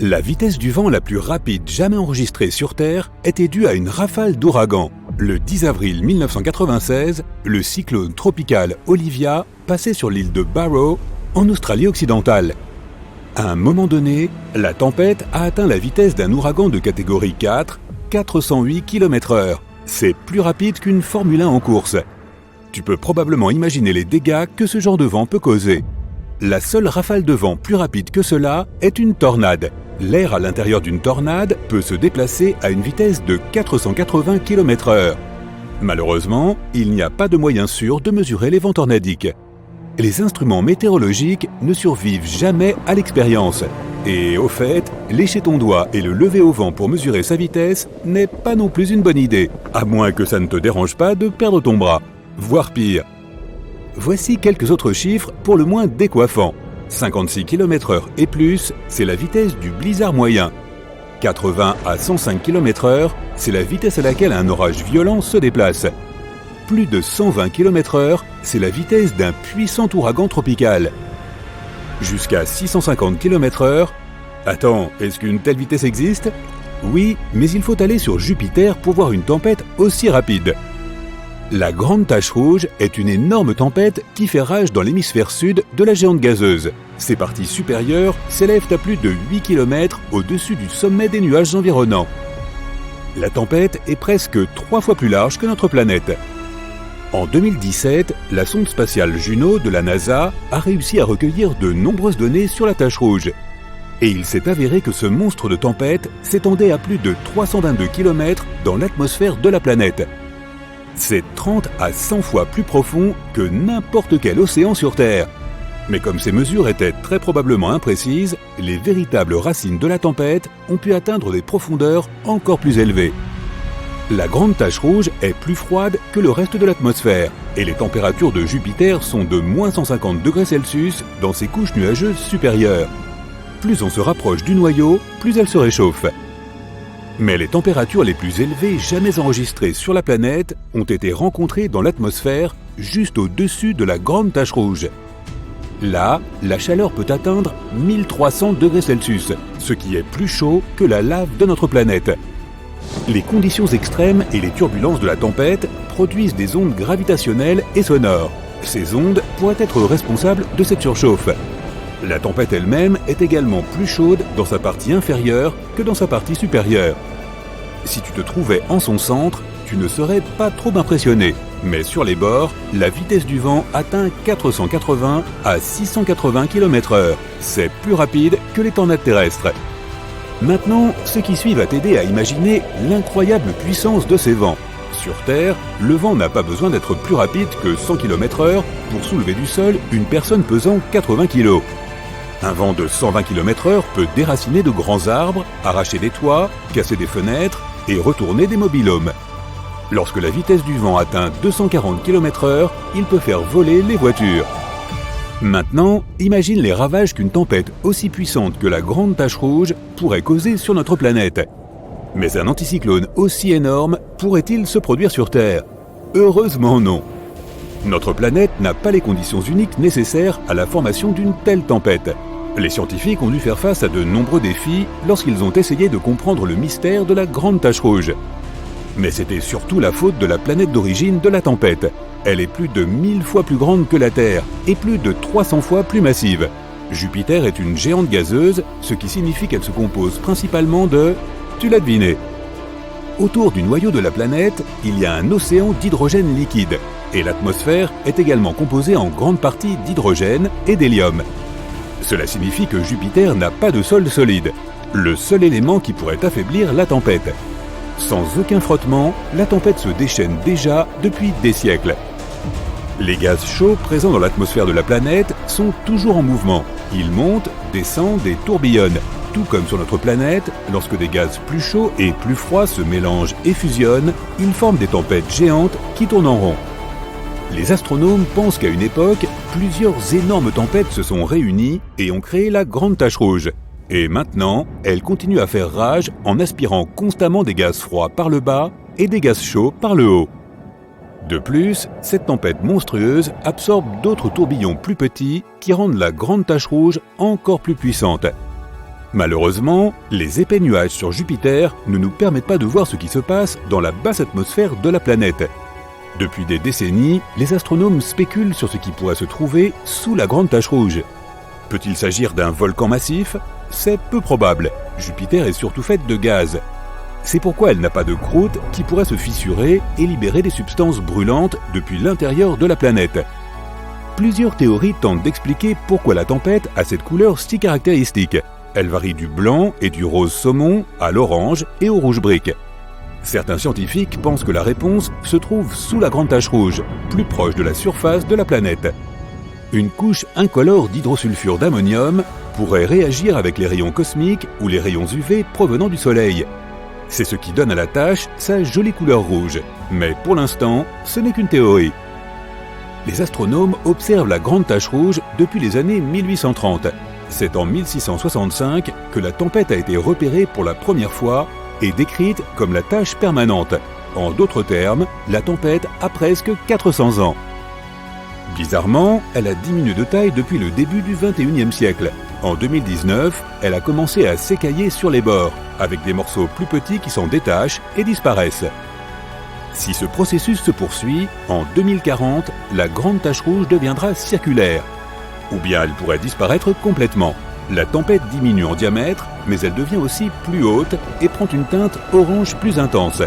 La vitesse du vent la plus rapide jamais enregistrée sur Terre était due à une rafale d'ouragan. Le 10 avril 1996, le cyclone tropical Olivia passait sur l'île de Barrow, en Australie occidentale. À un moment donné, la tempête a atteint la vitesse d'un ouragan de catégorie 4, 408 km/h. C'est plus rapide qu'une Formule 1 en course. Tu peux probablement imaginer les dégâts que ce genre de vent peut causer. La seule rafale de vent plus rapide que cela est une tornade. L'air à l'intérieur d'une tornade peut se déplacer à une vitesse de 480 km/h. Malheureusement, il n'y a pas de moyen sûr de mesurer les vents tornadiques. Les instruments météorologiques ne survivent jamais à l'expérience. Et au fait, lécher ton doigt et le lever au vent pour mesurer sa vitesse n'est pas non plus une bonne idée, à moins que ça ne te dérange pas de perdre ton bras, voire pire. Voici quelques autres chiffres pour le moins décoiffants. 56 km/h et plus, c'est la vitesse du blizzard moyen. 80 à 105 km/h, c'est la vitesse à laquelle un orage violent se déplace. Plus de 120 km/h, c'est la vitesse d'un puissant ouragan tropical. Jusqu'à 650 km/h, attends, est-ce qu'une telle vitesse existe? Oui, mais il faut aller sur Jupiter pour voir une tempête aussi rapide. La Grande Tache Rouge est une énorme tempête qui fait rage dans l'hémisphère sud de la géante gazeuse. Ses parties supérieures s'élèvent à plus de 8 km au-dessus du sommet des nuages environnants. La tempête est presque 3 fois plus large que notre planète. En 2017, la sonde spatiale Juno de la NASA a réussi à recueillir de nombreuses données sur la Tache Rouge. Et il s'est avéré que ce monstre de tempête s'étendait à plus de 322 km dans l'atmosphère de la planète. C'est 30 à 100 fois plus profond que n'importe quel océan sur Terre. Mais comme ces mesures étaient très probablement imprécises, les véritables racines de la tempête ont pu atteindre des profondeurs encore plus élevées. La Grande Tache Rouge est plus froide que le reste de l'atmosphère, et les températures de Jupiter sont de moins 150 degrés Celsius dans ses couches nuageuses supérieures. Plus on se rapproche du noyau, plus elle se réchauffe. Mais les températures les plus élevées jamais enregistrées sur la planète ont été rencontrées dans l'atmosphère juste au-dessus de la Grande Tache Rouge. Là, la chaleur peut atteindre 1300 degrés Celsius, ce qui est plus chaud que la lave de notre planète. Les conditions extrêmes et les turbulences de la tempête produisent des ondes gravitationnelles et sonores. Ces ondes pourraient être responsables de cette surchauffe. La tempête elle-même est également plus chaude dans sa partie inférieure que dans sa partie supérieure. Si tu te trouvais en son centre, tu ne serais pas trop impressionné. Mais sur les bords, la vitesse du vent atteint 480 à 680 km/h. C'est plus rapide que les tornades terrestres. Maintenant, ce qui suit va t'aider à imaginer l'incroyable puissance de ces vents. Sur Terre, le vent n'a pas besoin d'être plus rapide que 100 km/h pour soulever du sol une personne pesant 80 kg. Un vent de 120 km/h peut déraciner de grands arbres, arracher des toits, casser des fenêtres et retourner des mobil-homes. Lorsque la vitesse du vent atteint 240 km/h, il peut faire voler les voitures. Maintenant, imagine les ravages qu'une tempête aussi puissante que la Grande Tache Rouge pourrait causer sur notre planète. Mais un anticyclone aussi énorme pourrait-il se produire sur Terre? Heureusement non. Notre planète n'a pas les conditions uniques nécessaires à la formation d'une telle tempête. Les scientifiques ont dû faire face à de nombreux défis lorsqu'ils ont essayé de comprendre le mystère de la Grande Tache Rouge. Mais c'était surtout la faute de la planète d'origine de la tempête. Elle est plus de 1000 fois plus grande que la Terre et plus de 300 fois plus massive. Jupiter est une géante gazeuse, ce qui signifie qu'elle se compose principalement de... Tu l'as deviné. Autour du noyau de la planète, il y a un océan d'hydrogène liquide. Et l'atmosphère est également composée en grande partie d'hydrogène et d'hélium. Cela signifie que Jupiter n'a pas de sol solide, le seul élément qui pourrait affaiblir la tempête. Sans aucun frottement, la tempête se déchaîne déjà depuis des siècles. Les gaz chauds présents dans l'atmosphère de la planète sont toujours en mouvement. Ils montent, descendent et tourbillonnent. Tout comme sur notre planète, lorsque des gaz plus chauds et plus froids se mélangent et fusionnent, ils forment des tempêtes géantes qui tournent en rond. Les astronomes pensent qu'à une époque, plusieurs énormes tempêtes se sont réunies et ont créé la Grande Tache Rouge. Et maintenant, elles continuent à faire rage en aspirant constamment des gaz froids par le bas et des gaz chauds par le haut. De plus, cette tempête monstrueuse absorbe d'autres tourbillons plus petits qui rendent la Grande Tache Rouge encore plus puissante. Malheureusement, les épais nuages sur Jupiter ne nous permettent pas de voir ce qui se passe dans la basse atmosphère de la planète. Depuis des décennies, les astronomes spéculent sur ce qui pourrait se trouver sous la Grande Tache Rouge. Peut-il s'agir d'un volcan massif? C'est peu probable. Jupiter est surtout faite de gaz. C'est pourquoi elle n'a pas de croûte qui pourrait se fissurer et libérer des substances brûlantes depuis l'intérieur de la planète. Plusieurs théories tentent d'expliquer pourquoi la tempête a cette couleur si caractéristique. Elle varie du blanc et du rose saumon à l'orange et au rouge brique. Certains scientifiques pensent que la réponse se trouve sous la Grande Tache Rouge, plus proche de la surface de la planète. Une couche incolore d'hydrosulfure d'ammonium pourrait réagir avec les rayons cosmiques ou les rayons UV provenant du Soleil. C'est ce qui donne à la tache sa jolie couleur rouge. Mais pour l'instant, ce n'est qu'une théorie. Les astronomes observent la Grande Tache Rouge depuis les années 1830. C'est en 1665 que la tempête a été repérée pour la première fois et décrite comme la tache permanente. En d'autres termes, la tempête a presque 400 ans. Bizarrement, elle a diminué de taille depuis le début du XXIe siècle. En 2019, elle a commencé à s'écailler sur les bords, avec des morceaux plus petits qui s'en détachent et disparaissent. Si ce processus se poursuit, en 2040, la Grande Tache Rouge deviendra circulaire. Ou bien elle pourrait disparaître complètement. La tempête diminue en diamètre, mais elle devient aussi plus haute et prend une teinte orange plus intense.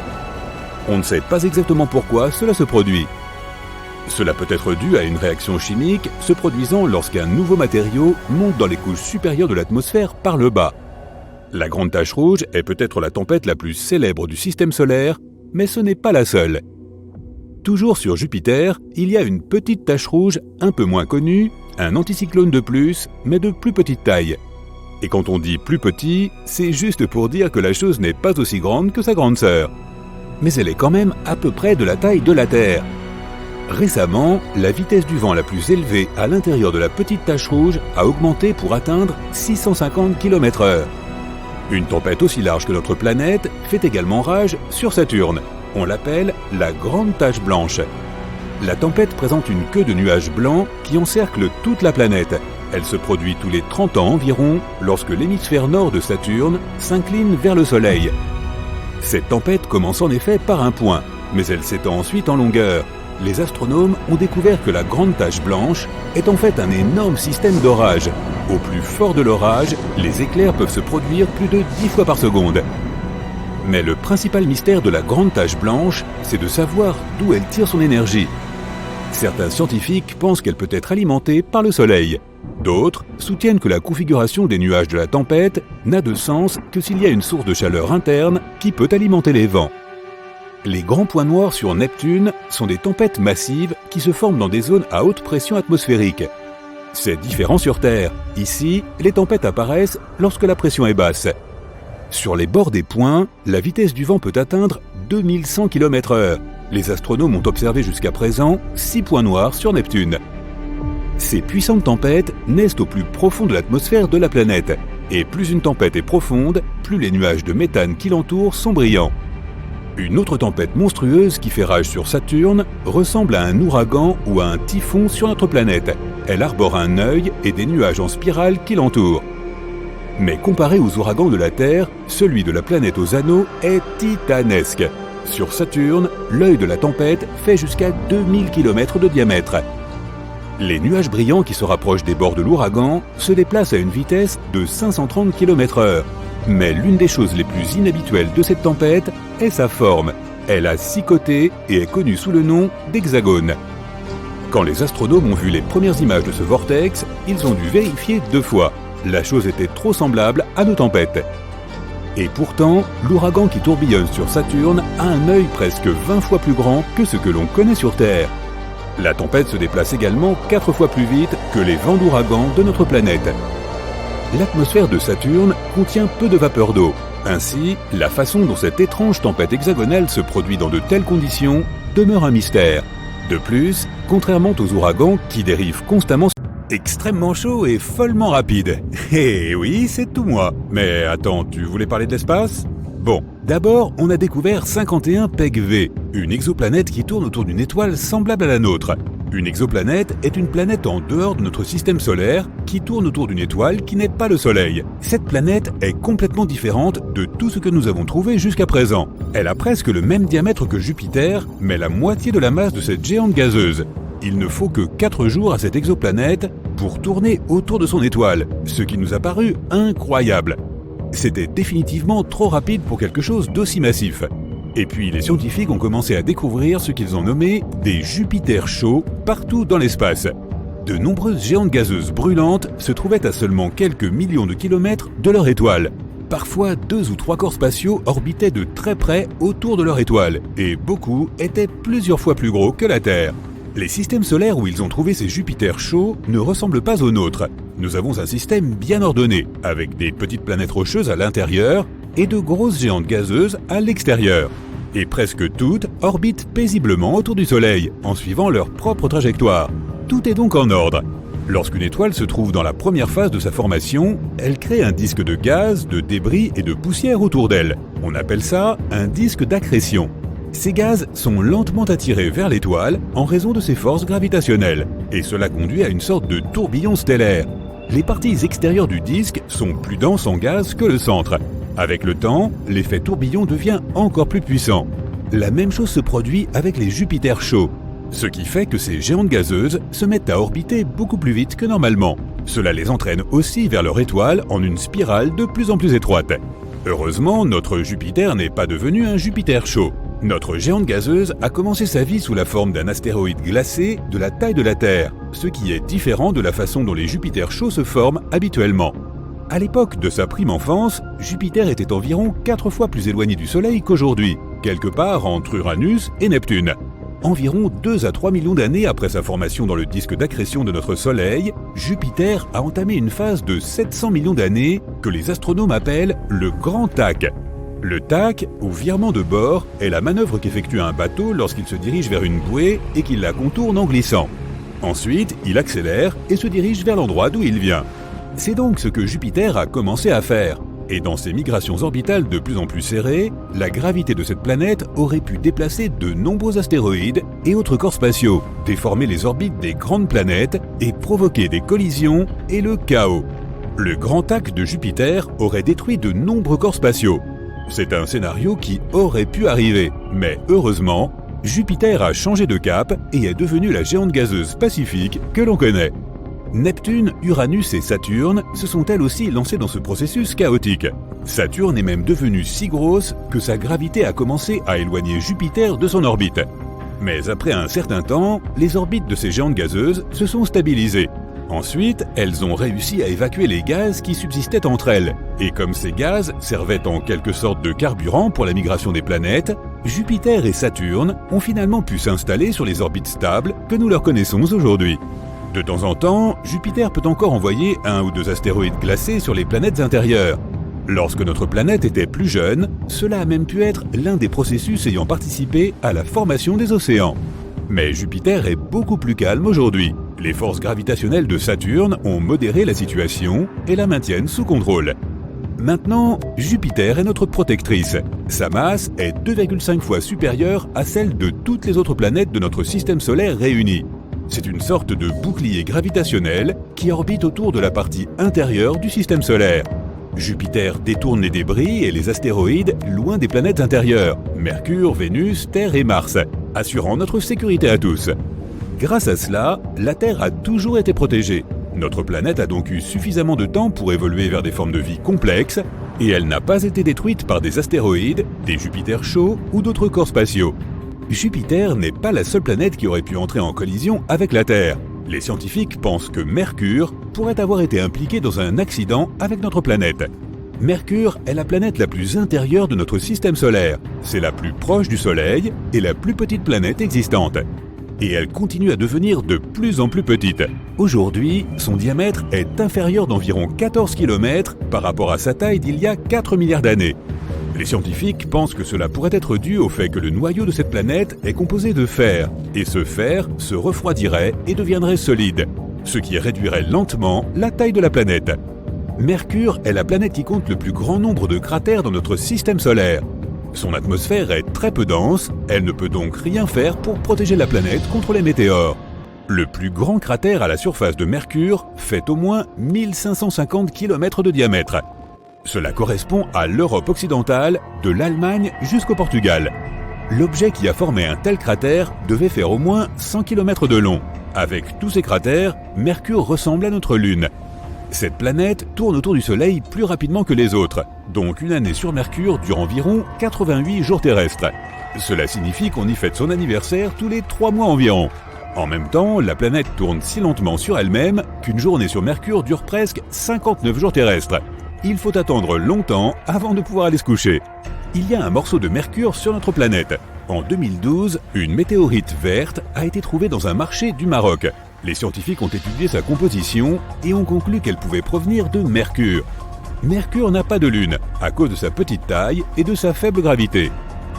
On ne sait pas exactement pourquoi cela se produit. Cela peut être dû à une réaction chimique se produisant lorsqu'un nouveau matériau monte dans les couches supérieures de l'atmosphère par le bas. La Grande Tache Rouge est peut-être la tempête la plus célèbre du système solaire, mais ce n'est pas la seule. Toujours sur Jupiter, il y a une petite tache rouge un peu moins connue, un anticyclone de plus, mais de plus petite taille. Et quand on dit plus petit, c'est juste pour dire que la chose n'est pas aussi grande que sa grande sœur. Mais elle est quand même à peu près de la taille de la Terre. Récemment, la vitesse du vent la plus élevée à l'intérieur de la petite tache rouge a augmenté pour atteindre 650 km/h. Une tempête aussi large que notre planète fait également rage sur Saturne. On l'appelle la Grande Tache Blanche. La tempête présente une queue de nuages blancs qui encercle toute la planète. Elle se produit tous les 30 ans environ lorsque l'hémisphère nord de Saturne s'incline vers le Soleil. Cette tempête commence en effet par un point, mais elle s'étend ensuite en longueur. Les astronomes ont découvert que la Grande Tache Blanche est en fait un énorme système d'orage. Au plus fort de l'orage, les éclairs peuvent se produire plus de 10 fois par seconde. Mais le principal mystère de la Grande Tache Blanche, c'est de savoir d'où elle tire son énergie. Certains scientifiques pensent qu'elle peut être alimentée par le Soleil. D'autres soutiennent que la configuration des nuages de la tempête n'a de sens que s'il y a une source de chaleur interne qui peut alimenter les vents. Les grands points noirs sur Neptune sont des tempêtes massives qui se forment dans des zones à haute pression atmosphérique. C'est différent sur Terre. Ici, les tempêtes apparaissent lorsque la pression est basse. Sur les bords des points, la vitesse du vent peut atteindre 2100 km/h. Les astronomes ont observé jusqu'à présent 6 points noirs sur Neptune. Ces puissantes tempêtes naissent au plus profond de l'atmosphère de la planète. Et plus une tempête est profonde, plus les nuages de méthane qui l'entourent sont brillants. Une autre tempête monstrueuse qui fait rage sur Saturne ressemble à un ouragan ou à un typhon sur notre planète. Elle arbore un œil et des nuages en spirale qui l'entourent. Mais comparé aux ouragans de la Terre, celui de la planète aux anneaux est titanesque. Sur Saturne, l'œil de la tempête fait jusqu'à 2000 km de diamètre. Les nuages brillants qui se rapprochent des bords de l'ouragan se déplacent à une vitesse de 530 km/h. Mais l'une des choses les plus inhabituelles de cette tempête est sa forme. Elle a 6 côtés et est connue sous le nom d'hexagone. Quand les astronomes ont vu les premières images de ce vortex, ils ont dû vérifier 2 fois. La chose était trop semblable à nos tempêtes. Et pourtant, l'ouragan qui tourbillonne sur Saturne a un œil presque 20 fois plus grand que ce que l'on connaît sur Terre. La tempête se déplace également 4 fois plus vite que les vents d'ouragan de notre planète. L'atmosphère de Saturne contient peu de vapeur d'eau. Ainsi, la façon dont cette étrange tempête hexagonale se produit dans de telles conditions demeure un mystère. De plus, contrairement aux ouragans qui dérivent constamment, extrêmement chaud et follement rapide. Eh oui, c'est tout moi. Mais attends, tu voulais parler de l'espace ? Bon, d'abord, on a découvert 51 PEG-V, une exoplanète qui tourne autour d'une étoile semblable à la nôtre. Une exoplanète est une planète en dehors de notre système solaire qui tourne autour d'une étoile qui n'est pas le Soleil. Cette planète est complètement différente de tout ce que nous avons trouvé jusqu'à présent. Elle a presque le même diamètre que Jupiter, mais la moitié de la masse de cette géante gazeuse. Il ne faut que 4 jours à cette exoplanète pour tourner autour de son étoile, ce qui nous a paru incroyable. C'était définitivement trop rapide pour quelque chose d'aussi massif. Et puis les scientifiques ont commencé à découvrir ce qu'ils ont nommé des Jupiters chauds partout dans l'espace. De nombreuses géantes gazeuses brûlantes se trouvaient à seulement quelques millions de kilomètres de leur étoile. Parfois, 2 ou 3 corps spatiaux orbitaient de très près autour de leur étoile, et beaucoup étaient plusieurs fois plus gros que la Terre. Les systèmes solaires où ils ont trouvé ces Jupiters chauds ne ressemblent pas aux nôtres. Nous avons un système bien ordonné, avec des petites planètes rocheuses à l'intérieur et de grosses géantes gazeuses à l'extérieur. Et presque toutes orbitent paisiblement autour du Soleil, en suivant leur propre trajectoire. Tout est donc en ordre. Lorsqu'une étoile se trouve dans la première phase de sa formation, elle crée un disque de gaz, de débris et de poussière autour d'elle. On appelle ça un disque d'accrétion. Ces gaz sont lentement attirés vers l'étoile en raison de ses forces gravitationnelles, et cela conduit à une sorte de tourbillon stellaire. Les parties extérieures du disque sont plus denses en gaz que le centre. Avec le temps, l'effet tourbillon devient encore plus puissant. La même chose se produit avec les Jupiters chauds, ce qui fait que ces géantes gazeuses se mettent à orbiter beaucoup plus vite que normalement. Cela les entraîne aussi vers leur étoile en une spirale de plus en plus étroite. Heureusement, notre Jupiter n'est pas devenu un Jupiter chaud. Notre géante gazeuse a commencé sa vie sous la forme d'un astéroïde glacé de la taille de la Terre, ce qui est différent de la façon dont les Jupiters chauds se forment habituellement. À l'époque de sa prime enfance, Jupiter était environ 4 fois plus éloigné du Soleil qu'aujourd'hui, quelque part entre Uranus et Neptune. Environ 2 à 3 millions d'années après sa formation dans le disque d'accrétion de notre Soleil, Jupiter a entamé une phase de 700 millions d'années que les astronomes appellent le Grand Tac. Le tac, ou virement de bord, est la manœuvre qu'effectue un bateau lorsqu'il se dirige vers une bouée et qu'il la contourne en glissant. Ensuite, il accélère et se dirige vers l'endroit d'où il vient. C'est donc ce que Jupiter a commencé à faire. Et dans ses migrations orbitales de plus en plus serrées, la gravité de cette planète aurait pu déplacer de nombreux astéroïdes et autres corps spatiaux, déformer les orbites des grandes planètes et provoquer des collisions et le chaos. Le grand tac de Jupiter aurait détruit de nombreux corps spatiaux. C'est un scénario qui aurait pu arriver, mais heureusement, Jupiter a changé de cap et est devenue la géante gazeuse pacifique que l'on connaît. Neptune, Uranus et Saturne se sont elles aussi lancées dans ce processus chaotique. Saturne est même devenue si grosse que sa gravité a commencé à éloigner Jupiter de son orbite. Mais après un certain temps, les orbites de ces géantes gazeuses se sont stabilisées. Ensuite, elles ont réussi à évacuer les gaz qui subsistaient entre elles. Et comme ces gaz servaient en quelque sorte de carburant pour la migration des planètes, Jupiter et Saturne ont finalement pu s'installer sur les orbites stables que nous leur connaissons aujourd'hui. De temps en temps, Jupiter peut encore envoyer 1 ou 2 astéroïdes glacés sur les planètes intérieures. Lorsque notre planète était plus jeune, cela a même pu être l'un des processus ayant participé à la formation des océans. Mais Jupiter est beaucoup plus calme aujourd'hui. Les forces gravitationnelles de Saturne ont modéré la situation et la maintiennent sous contrôle. Maintenant, Jupiter est notre protectrice. Sa masse est 2,5 fois supérieure à celle de toutes les autres planètes de notre système solaire réunies. C'est une sorte de bouclier gravitationnel qui orbite autour de la partie intérieure du système solaire. Jupiter détourne les débris et les astéroïdes loin des planètes intérieures, Mercure, Vénus, Terre et Mars, assurant notre sécurité à tous. Grâce à cela, la Terre a toujours été protégée. Notre planète a donc eu suffisamment de temps pour évoluer vers des formes de vie complexes, et elle n'a pas été détruite par des astéroïdes, des Jupiters chauds ou d'autres corps spatiaux. Jupiter n'est pas la seule planète qui aurait pu entrer en collision avec la Terre. Les scientifiques pensent que Mercure pourrait avoir été impliqué dans un accident avec notre planète. Mercure est la planète la plus intérieure de notre système solaire. C'est la plus proche du Soleil et la plus petite planète existante. Et elle continue à devenir de plus en plus petite. Aujourd'hui, son diamètre est inférieur d'environ 14 km par rapport à sa taille d'il y a 4 milliards d'années. Les scientifiques pensent que cela pourrait être dû au fait que le noyau de cette planète est composé de fer, et ce fer se refroidirait et deviendrait solide, ce qui réduirait lentement la taille de la planète. Mercure est la planète qui compte le plus grand nombre de cratères dans notre système solaire. Son atmosphère est très peu dense, elle ne peut donc rien faire pour protéger la planète contre les météores. Le plus grand cratère à la surface de Mercure fait au moins 1550 km de diamètre. Cela correspond à l'Europe occidentale, de l'Allemagne jusqu'au Portugal. L'objet qui a formé un tel cratère devait faire au moins 100 km de long. Avec tous ces cratères, Mercure ressemble à notre Lune. Cette planète tourne autour du Soleil plus rapidement que les autres, donc une année sur Mercure dure environ 88 jours terrestres. Cela signifie qu'on y fête son anniversaire tous les 3 mois environ. En même temps, la planète tourne si lentement sur elle-même qu'une journée sur Mercure dure presque 59 jours terrestres. Il faut attendre longtemps avant de pouvoir aller se coucher. Il y a un morceau de Mercure sur notre planète. En 2012, une météorite verte a été trouvée dans un marché du Maroc. Les scientifiques ont étudié sa composition et ont conclu qu'elle pouvait provenir de Mercure. Mercure n'a pas de lune, à cause de sa petite taille et de sa faible gravité.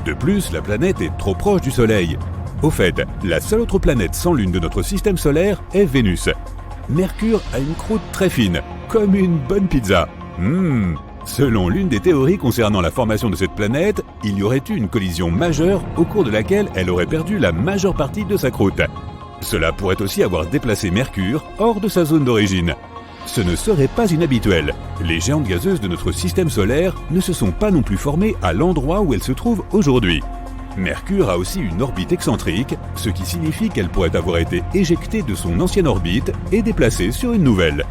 De plus, la planète est trop proche du Soleil. Au fait, la seule autre planète sans lune de notre système solaire est Vénus. Mercure a une croûte très fine, comme une bonne pizza. Selon l'une des théories concernant la formation de cette planète, il y aurait eu une collision majeure au cours de laquelle elle aurait perdu la majeure partie de sa croûte. Cela pourrait aussi avoir déplacé Mercure hors de sa zone d'origine. Ce ne serait pas inhabituel. Les géantes gazeuses de notre système solaire ne se sont pas non plus formées à l'endroit où elles se trouvent aujourd'hui. Mercure a aussi une orbite excentrique, ce qui signifie qu'elle pourrait avoir été éjectée de son ancienne orbite et déplacée sur une nouvelle.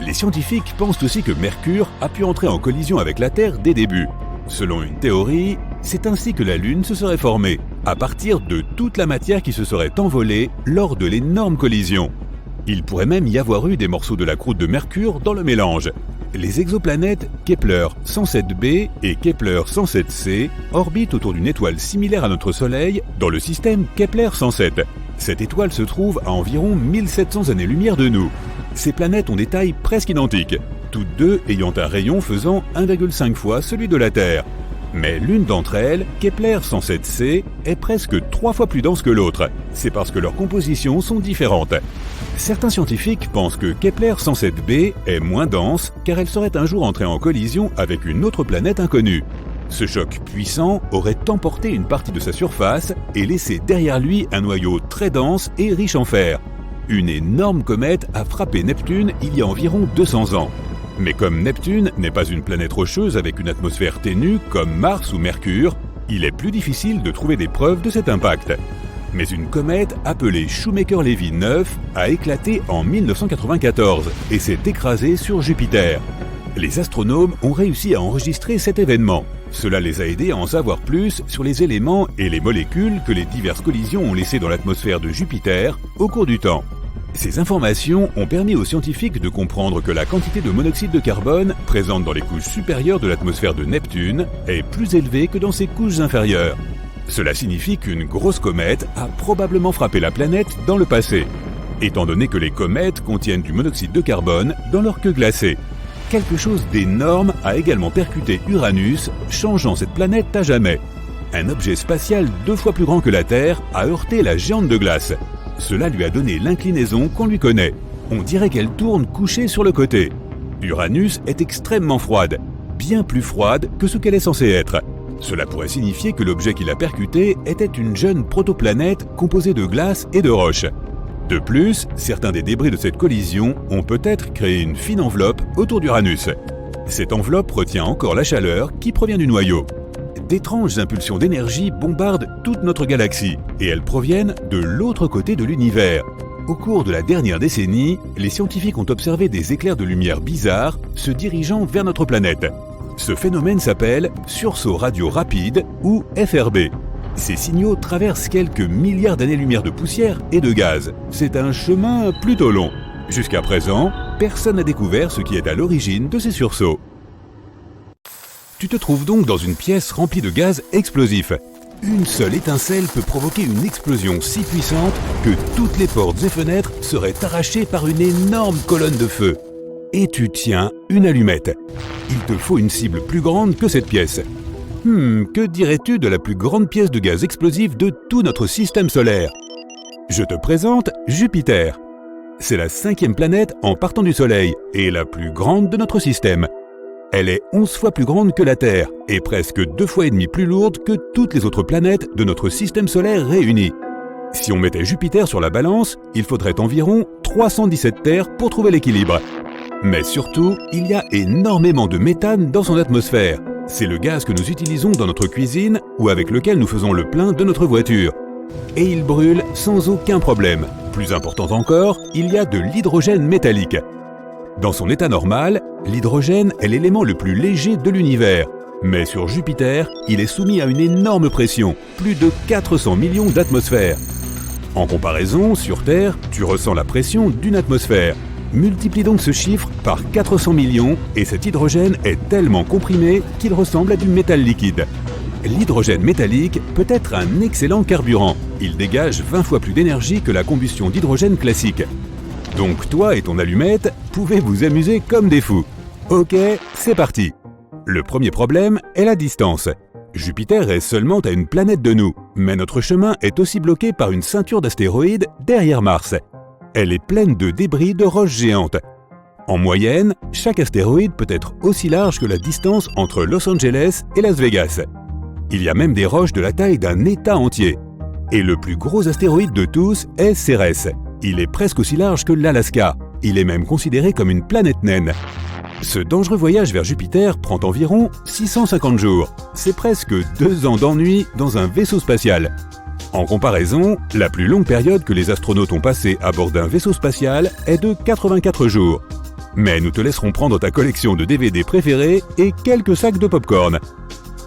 Les scientifiques pensent aussi que Mercure a pu entrer en collision avec la Terre dès débuts. Selon une théorie, c'est ainsi que la Lune se serait formée, à partir de toute la matière qui se serait envolée lors de l'énorme collision. Il pourrait même y avoir eu des morceaux de la croûte de Mercure dans le mélange. Les exoplanètes Kepler 107b et Kepler 107c orbitent autour d'une étoile similaire à notre Soleil dans le système Kepler 107. Cette étoile se trouve à environ 1700 années-lumière de nous. Ces planètes ont des tailles presque identiques, toutes deux ayant un rayon faisant 1,5 fois celui de la Terre. Mais l'une d'entre elles, Kepler 107c, est presque 3 fois plus dense que l'autre. C'est parce que leurs compositions sont différentes. Certains scientifiques pensent que Kepler 107b est moins dense car elle serait un jour entrée en collision avec une autre planète inconnue. Ce choc puissant aurait emporté une partie de sa surface et laissé derrière lui un noyau très dense et riche en fer. Une énorme comète a frappé Neptune il y a environ 200 ans. Mais comme Neptune n'est pas une planète rocheuse avec une atmosphère ténue comme Mars ou Mercure, il est plus difficile de trouver des preuves de cet impact. Mais une comète appelée Shoemaker-Levy 9 a éclaté en 1994 et s'est écrasée sur Jupiter. Les astronomes ont réussi à enregistrer cet événement. Cela les a aidés à en savoir plus sur les éléments et les molécules que les diverses collisions ont laissés dans l'atmosphère de Jupiter au cours du temps. Ces informations ont permis aux scientifiques de comprendre que la quantité de monoxyde de carbone présente dans les couches supérieures de l'atmosphère de Neptune est plus élevée que dans ses couches inférieures. Cela signifie qu'une grosse comète a probablement frappé la planète dans le passé, étant donné que les comètes contiennent du monoxyde de carbone dans leur queue glacée. Quelque chose d'énorme a également percuté Uranus, changeant cette planète à jamais. Un objet spatial 2 fois plus grand que la Terre a heurté la géante de glace. Cela lui a donné l'inclinaison qu'on lui connaît. On dirait qu'elle tourne couchée sur le côté. Uranus est extrêmement froide, bien plus froide que ce qu'elle est censée être. Cela pourrait signifier que l'objet qui l'a percuté était une jeune protoplanète composée de glace et de roches. De plus, certains des débris de cette collision ont peut-être créé une fine enveloppe autour d'Uranus. Cette enveloppe retient encore la chaleur qui provient du noyau. D'étranges impulsions d'énergie bombardent toute notre galaxie et elles proviennent de l'autre côté de l'univers. Au cours de la dernière décennie, les scientifiques ont observé des éclairs de lumière bizarres se dirigeant vers notre planète. Ce phénomène s'appelle sursaut radio rapide ou FRB. Ces signaux traversent quelques milliards d'années-lumière de poussière et de gaz. C'est un chemin plutôt long. Jusqu'à présent, personne n'a découvert ce qui est à l'origine de ces sursauts. Tu te trouves donc dans une pièce remplie de gaz explosif. Une seule étincelle peut provoquer une explosion si puissante que toutes les portes et fenêtres seraient arrachées par une énorme colonne de feu. Et tu tiens une allumette. Il te faut une cible plus grande que cette pièce. Que dirais-tu de la plus grande pièce de gaz explosif de tout notre système solaire? Je te présente Jupiter. C'est la 5e planète en partant du Soleil et la plus grande de notre système. Elle est 11 fois plus grande que la Terre et presque 2 fois et demi plus lourde que toutes les autres planètes de notre système solaire réunies. Si on mettait Jupiter sur la balance, il faudrait environ 317 terres pour trouver l'équilibre. Mais surtout, il y a énormément de méthane dans son atmosphère. C'est le gaz que nous utilisons dans notre cuisine ou avec lequel nous faisons le plein de notre voiture. Et il brûle sans aucun problème. Plus important encore, il y a de l'hydrogène métallique. Dans son état normal, l'hydrogène est l'élément le plus léger de l'univers. Mais sur Jupiter, il est soumis à une énorme pression, plus de 400 millions d'atmosphères. En comparaison, sur Terre, tu ressens la pression d'une atmosphère. Multiplie donc ce chiffre par 400 millions et cet hydrogène est tellement comprimé qu'il ressemble à du métal liquide. L'hydrogène métallique peut être un excellent carburant. Il dégage 20 fois plus d'énergie que la combustion d'hydrogène classique. Donc toi et ton allumette pouvez vous amuser comme des fous. Ok, c'est parti. Le premier problème est la distance. Jupiter est seulement à une planète de nous, mais notre chemin est aussi bloqué par une ceinture d'astéroïdes derrière Mars. Elle est pleine de débris de roches géantes. En moyenne, chaque astéroïde peut être aussi large que la distance entre Los Angeles et Las Vegas. Il y a même des roches de la taille d'un État entier. Et le plus gros astéroïde de tous est Cérès. Il est presque aussi large que l'Alaska. Il est même considéré comme une planète naine. Ce dangereux voyage vers Jupiter prend environ 650 jours. C'est presque 2 ans d'ennui dans un vaisseau spatial. En comparaison, la plus longue période que les astronautes ont passée à bord d'un vaisseau spatial est de 84 jours. Mais nous te laisserons prendre ta collection de DVD préférés et quelques sacs de pop-corn.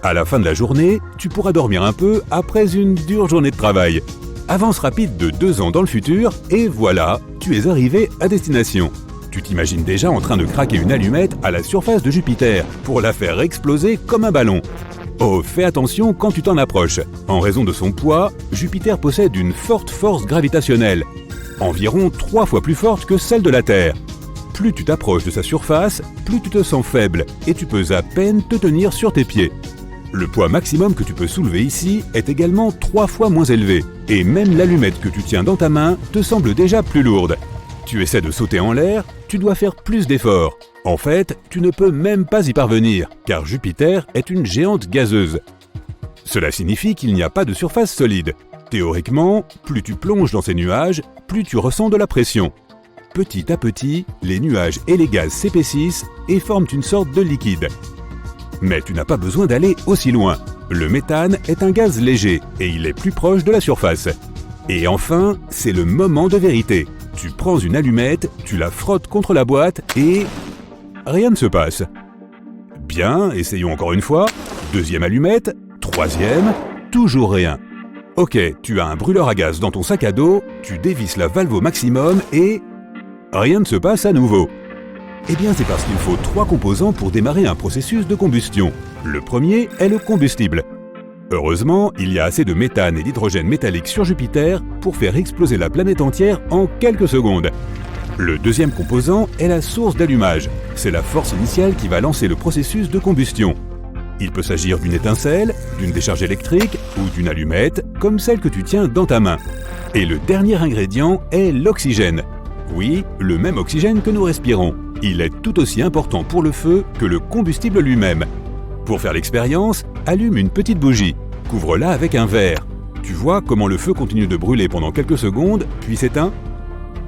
À la fin de la journée, tu pourras dormir un peu après une dure journée de travail. Avance rapide de 2 ans dans le futur et voilà, tu es arrivé à destination. Tu t'imagines déjà en train de craquer une allumette à la surface de Jupiter pour la faire exploser comme un ballon. Oh, fais attention quand tu t'en approches. En raison de son poids, Jupiter possède une forte force gravitationnelle, environ 3 fois plus forte que celle de la Terre. Plus tu t'approches de sa surface, plus tu te sens faible et tu peux à peine te tenir sur tes pieds. Le poids maximum que tu peux soulever ici est également 3 fois moins élevé, et même l'allumette que tu tiens dans ta main te semble déjà plus lourde. Tu essaies de sauter en l'air, tu dois faire plus d'efforts. En fait, tu ne peux même pas y parvenir, car Jupiter est une géante gazeuse. Cela signifie qu'il n'y a pas de surface solide. Théoriquement, plus tu plonges dans ces nuages, plus tu ressens de la pression. Petit à petit, les nuages et les gaz s'épaississent et forment une sorte de liquide. Mais tu n'as pas besoin d'aller aussi loin. Le méthane est un gaz léger et il est plus proche de la surface. Et enfin, c'est le moment de vérité. Tu prends une allumette, tu la frottes contre la boîte et... rien ne se passe. Bien, essayons encore une fois. 2e allumette, 3e, toujours rien. Ok, tu as un brûleur à gaz dans ton sac à dos, tu dévisses la valve au maximum et... rien ne se passe à nouveau. Eh bien, c'est parce qu'il faut 3 composants pour démarrer un processus de combustion. Le premier est le combustible. Heureusement, il y a assez de méthane et d'hydrogène métallique sur Jupiter pour faire exploser la planète entière en quelques secondes. Le deuxième composant est la source d'allumage. C'est la force initiale qui va lancer le processus de combustion. Il peut s'agir d'une étincelle, d'une décharge électrique ou d'une allumette, comme celle que tu tiens dans ta main. Et le dernier ingrédient est l'oxygène. Oui, le même oxygène que nous respirons. Il est tout aussi important pour le feu que le combustible lui-même. Pour faire l'expérience, allume une petite bougie. Couvre-la avec un verre. Tu vois comment le feu continue de brûler pendant quelques secondes, puis s'éteint ?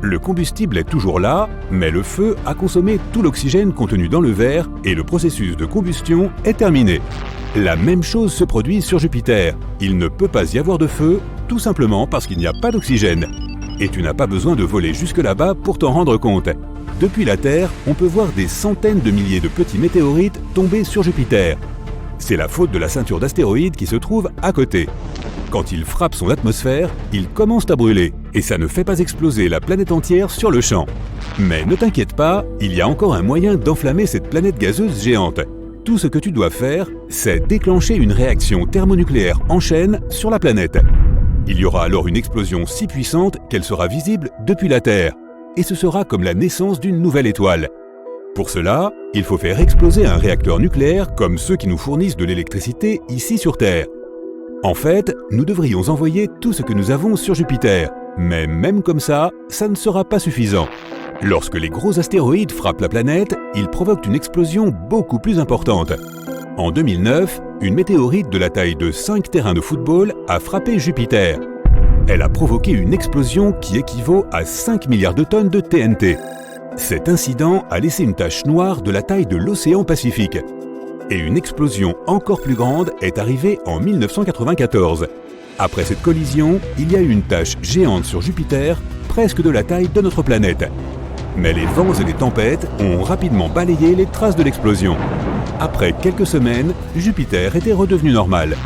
Le combustible est toujours là, mais le feu a consommé tout l'oxygène contenu dans le verre et le processus de combustion est terminé. La même chose se produit sur Jupiter. Il ne peut pas y avoir de feu, tout simplement parce qu'il n'y a pas d'oxygène. Et tu n'as pas besoin de voler jusque là-bas pour t'en rendre compte. Depuis la Terre, on peut voir des centaines de milliers de petits météorites tomber sur Jupiter. C'est la faute de la ceinture d'astéroïdes qui se trouve à côté. Quand il frappe son atmosphère, il commence à brûler, et ça ne fait pas exploser la planète entière sur le champ. Mais ne t'inquiète pas, il y a encore un moyen d'enflammer cette planète gazeuse géante. Tout ce que tu dois faire, c'est déclencher une réaction thermonucléaire en chaîne sur la planète. Il y aura alors une explosion si puissante qu'elle sera visible depuis la Terre, et ce sera comme la naissance d'une nouvelle étoile. Pour cela, il faut faire exploser un réacteur nucléaire comme ceux qui nous fournissent de l'électricité ici sur Terre. En fait, nous devrions envoyer tout ce que nous avons sur Jupiter, mais même comme ça ne sera pas suffisant. Lorsque les gros astéroïdes frappent la planète, ils provoquent une explosion beaucoup plus importante. En 2009, une météorite de la taille de 5 terrains de football a frappé Jupiter. Elle a provoqué une explosion qui équivaut à 5 milliards de tonnes de TNT. Cet incident a laissé une tache noire de la taille de l'océan Pacifique. Et une explosion encore plus grande est arrivée en 1994. Après cette collision, il y a eu une tache géante sur Jupiter, presque de la taille de notre planète. Mais les vents et les tempêtes ont rapidement balayé les traces de l'explosion. Après quelques semaines, Jupiter était redevenu normal.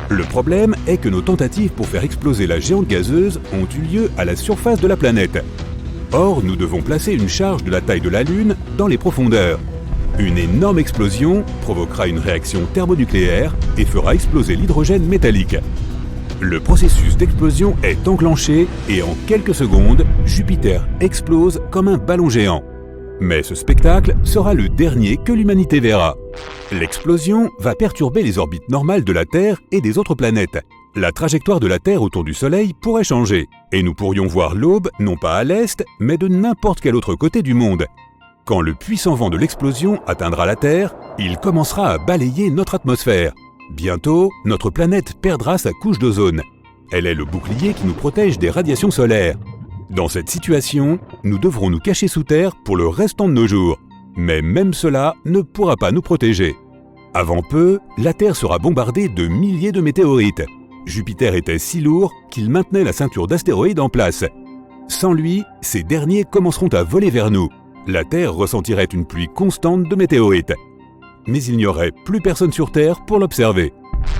Le problème est que nos tentatives pour faire exploser la géante gazeuse ont eu lieu à la surface de la planète. Or, nous devons placer une charge de la taille de la Lune dans les profondeurs. Une énorme explosion provoquera une réaction thermonucléaire et fera exploser l'hydrogène métallique. Le processus d'explosion est enclenché et en quelques secondes, Jupiter explose comme un ballon géant. Mais ce spectacle sera le dernier que l'humanité verra. L'explosion va perturber les orbites normales de la Terre et des autres planètes. La trajectoire de la Terre autour du Soleil pourrait changer, et nous pourrions voir l'aube non pas à l'est, mais de n'importe quel autre côté du monde. Quand le puissant vent de l'explosion atteindra la Terre, il commencera à balayer notre atmosphère. Bientôt, notre planète perdra sa couche d'ozone. Elle est le bouclier qui nous protège des radiations solaires. Dans cette situation, nous devrons nous cacher sous terre pour le restant de nos jours. Mais même cela ne pourra pas nous protéger. Avant peu, la Terre sera bombardée de milliers de météorites. Jupiter était si lourd qu'il maintenait la ceinture d'astéroïdes en place. Sans lui, ces derniers commenceront à voler vers nous. La Terre ressentirait une pluie constante de météorites. Mais il n'y aurait plus personne sur Terre pour l'observer.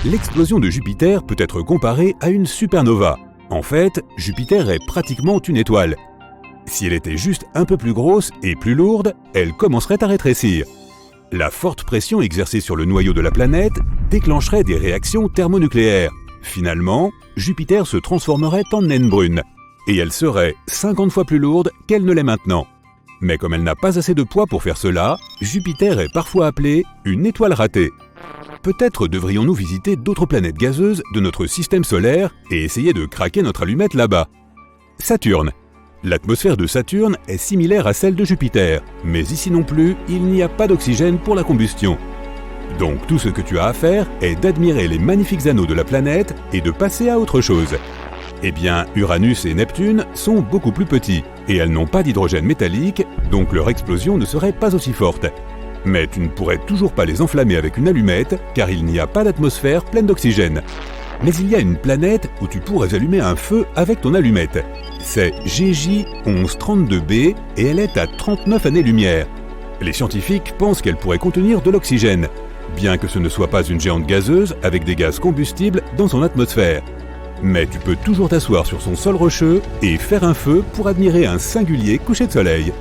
L'explosion de Jupiter peut être comparée à une supernova. En fait, Jupiter est pratiquement une étoile. Si elle était juste un peu plus grosse et plus lourde, elle commencerait à rétrécir. La forte pression exercée sur le noyau de la planète déclencherait des réactions thermonucléaires. Finalement, Jupiter se transformerait en naine brune. Et elle serait 50 fois plus lourde qu'elle ne l'est maintenant. Mais comme elle n'a pas assez de poids pour faire cela, Jupiter est parfois appelée une étoile ratée. Peut-être devrions-nous visiter d'autres planètes gazeuses de notre système solaire et essayer de craquer notre allumette là-bas. Saturne. L'atmosphère de Saturne est similaire à celle de Jupiter, mais ici non plus, il n'y a pas d'oxygène pour la combustion. Donc tout ce que tu as à faire est d'admirer les magnifiques anneaux de la planète et de passer à autre chose. Eh bien, Uranus et Neptune sont beaucoup plus petits, et elles n'ont pas d'hydrogène métallique, donc leur explosion ne serait pas aussi forte. Mais tu ne pourrais toujours pas les enflammer avec une allumette, car il n'y a pas d'atmosphère pleine d'oxygène. Mais il y a une planète où tu pourrais allumer un feu avec ton allumette. C'est GJ 1132b et elle est à 39 années-lumière. Les scientifiques pensent qu'elle pourrait contenir de l'oxygène, bien que ce ne soit pas une géante gazeuse avec des gaz combustibles dans son atmosphère. Mais tu peux toujours t'asseoir sur son sol rocheux et faire un feu pour admirer un singulier coucher de soleil.